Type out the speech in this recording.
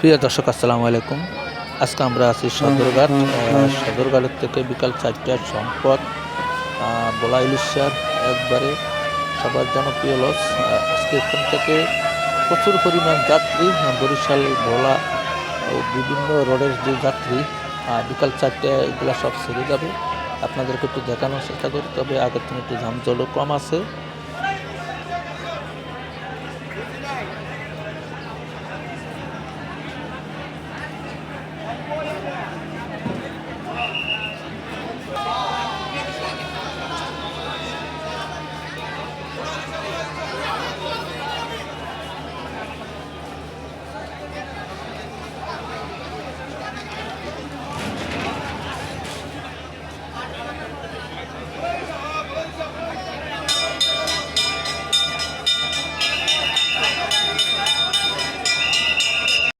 প্রিয় দর্শক আসসালামু আলাইকুম। আজকে আমরা আছি সদরঘাট। সদরঘাটের থেকে বিকাল 4টার সম্পদ ভোলা ইলিশার একবারে সবার জনপ্রিয় লঞ্চ। আজকে এখান থেকে প্রচুর পরিমাণ যাত্রী বরিশাল ভোলা ও বিভিন্ন রোডের যে যাত্রী বিকাল 4টায় এগুলো সব ছেড়ে যাবে। আপনাদেরকে একটু দেখানোর চেষ্টা করি, তবে আগের থেকে একটু ঝামজলও কম আছে।